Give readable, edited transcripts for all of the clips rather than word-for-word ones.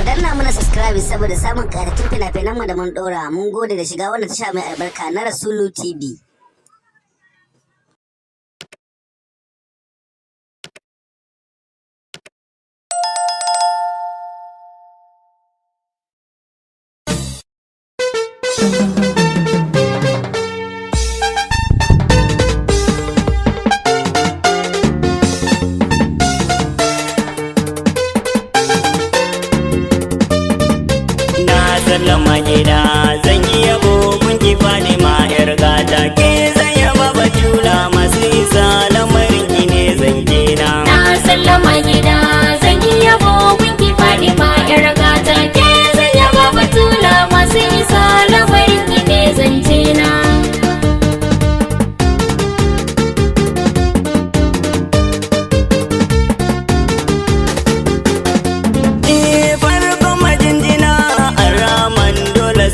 Ku danna mana subscribe saboda samun ƙaratun fina-finan mu da mun ɗora. Mun gode da shiga wannan tasha mai albarka na Rasulu TV. Sallama gida zan yi yabo kun ki fadi ma yar gata ke zan yaba batula masu isa lamarin ki ne zan gina. Na sallama gida zan yi yabo kun ki fadi ma yar gata ke zan yaba batula masu isa lamarin ki ne zan gina.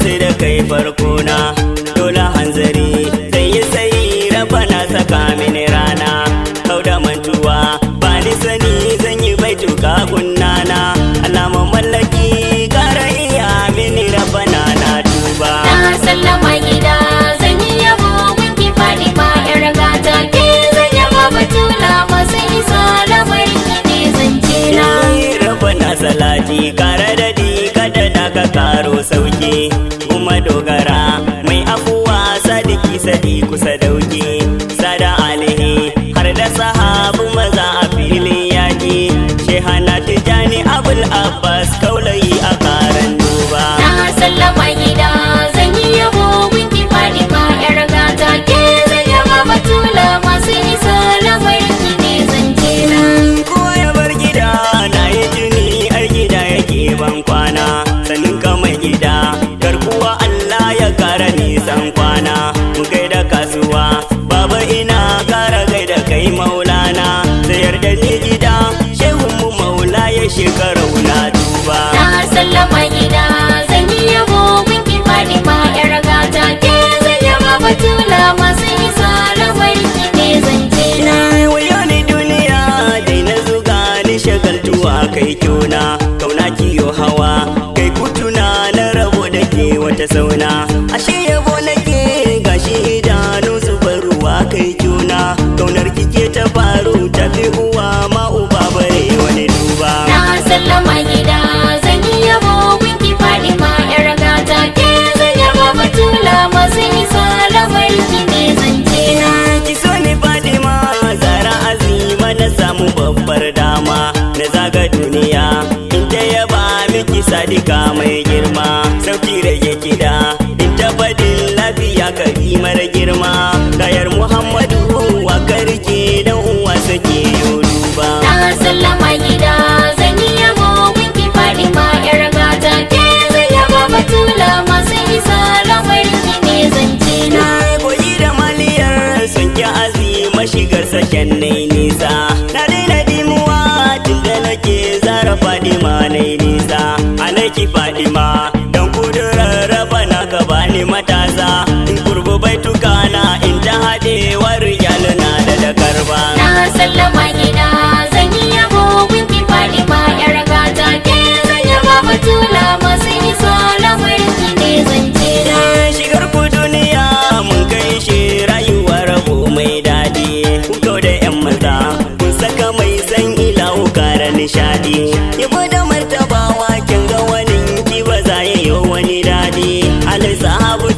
Sai da kai farko na dole hanzari zai yi sai raba na saka mini rana kau da mantuwa ba ni sani zan yi baituka kunnana alamun mallaki kara iya mini raba na tuba. Na sallama gida zan yi yabo kun ki fadi ma yar gata ke zan yaba batula masu isa lamarin ki ne zan gina. Raba na salati kara dadi kada da ka karo sauki kuma dogara mai afuwa sadiki sadi kusa dauki sada alihi har da sahabu maza a filin yaki shehana tijani abul abbas kaulayi a karan duba. Na sallama gida zan yi yabo kun ki fadi ma yar gata ke zan yaba batula masu isa lamarin ki ne zan gina. Kowa ya bar gida na yi jini ar gida yake ban kwana sanin ka mai gida garkuwa Allah ya kara nisan kwana mu gaida kasuwa baba ina kara gaida kai maulana sayar da ni gida shehun mu maula ya shekarau na duba. Na sallama gida zan yi yabo kun ki fadi ma yar gata ke zan yaba batula masu isa lamarin ki ne zan gina. Wayo ni duniya dai na zuga ni shagaltuwa kai kyona kauna kiyo hawa kai kutuna na rabo da ke wata sauna ashe yabo nake gashi idanu su bar ruwa kai kyona kaunar kike ta faru tafi uwa ma uba bare wani duba. Na sallama gida zan yi yabo kun ki fadi ma yar gata ke zan yaba batula masu isa lamarin ki ne zan gina. Ki so ni Fatima zara azima na samu babbar dama na zaga duniya in ta yaba miki sadika mai girma sauki rage kida in ta fadin lafiya karimar girma kayar Muhammadu wa karke dan uwa sake yoruba. Na sallama gida zan yi yabo kun ki fadi ma yar gata ke zan yaba batula masu isa lamarin ki ne zan gina. Koyi da maliyar sun ki azima shigar saken nai nisa na daina dimuwa tunda nake zara Fadima nai nisa alaki Fadima dan kudurar raba na ka bani matasa in kurbu baituka na in ta haɗewar yalina da karba. Na sallama gida zan yi yabo kun ki fadi ma yar gata ke zan yaba batula masu isa lamarin ki ne zan gina. Shigar ku duniya mun kai shi rayuwar rabo mai daɗi ku da 'yan maza kun saka mai san ilahu kara nishaɗi yabo da martabawa kin ga wani ki ba za ya yi wani daɗi alai sahabu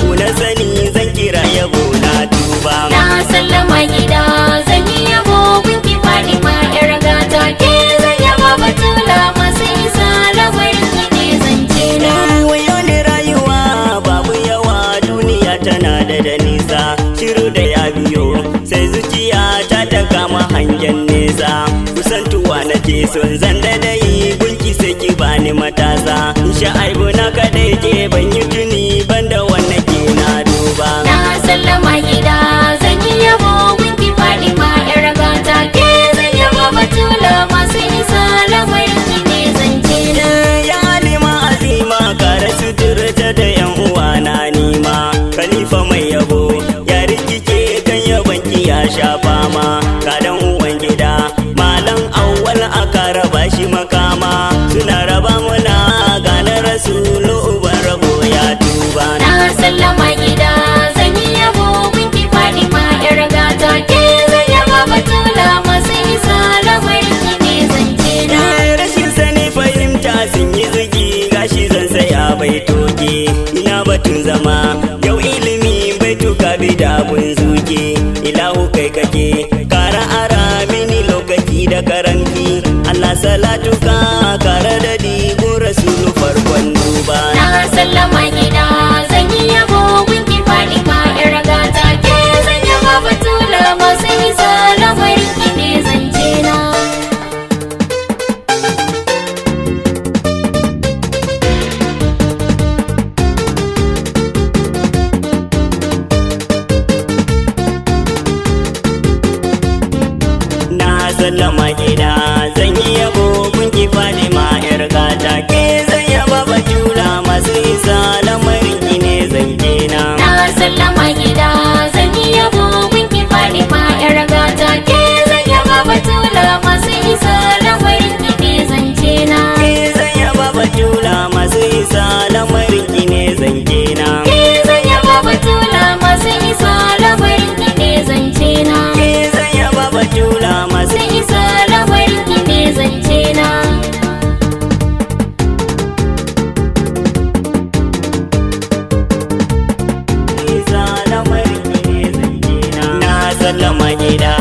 ku na sani zan kira yabo na duba. Na sallama gida zan yi yabo kun ki fadi ma yar gata ke zan yaba batula masu isa lamarin ki ne zan gina. Wayo ne rayuwa babu yawa duniya tana da nisa shiru da ya biyo sai zuciya ta kama hangen nesa kusantuwa nake son zan dai gunki sai ki bani matasa sha'aibu na kadai ke ban yi tuni banda wannan ke na duba. Na sallama gida zan yi yabo kun ki fadi ma yar gata ke zan yaba batula masu isa lamarin ki ne zan gina. Ya halima azima kare suturta da yan uwa na nima khalifa mai yabo ya rikice kan yaban ki ya sha fama kadan uwan gida malam awwal aka raba shi makama suna raba mu sun yi zugi gashi zan saya bai toke. Ina batun zama yau ilimi bai tuka bi da abun zuke. Ilahu kai kake kara ara mini lokaci da karanti. Allah salatu ka kara da digo rasulu farkon duba. Na sallama gida zan yi yabo gunki faɗi ma yar gata ke zan yaba batula masu isa lamarin ki ne zance na. Na sallama gida zan yi yabo gunki faɗi ma yar gata ke zan yaba batula masu isa lamarin ki ne zance na. Na sallama gida zan yi yabo gunki faɗi ma yar gata ke zan yaba batula masu isa lamarin ki ne zance na. Ke zan yaba batula masu isa lamarin ki ne zance na. Ke zan yaba batula masu isa lamarin ki ne zance na. Ke zan yaba batula masu Masu isa lamarin ki ne zance na. isa lamarin ki ne zance na. Na sallama gida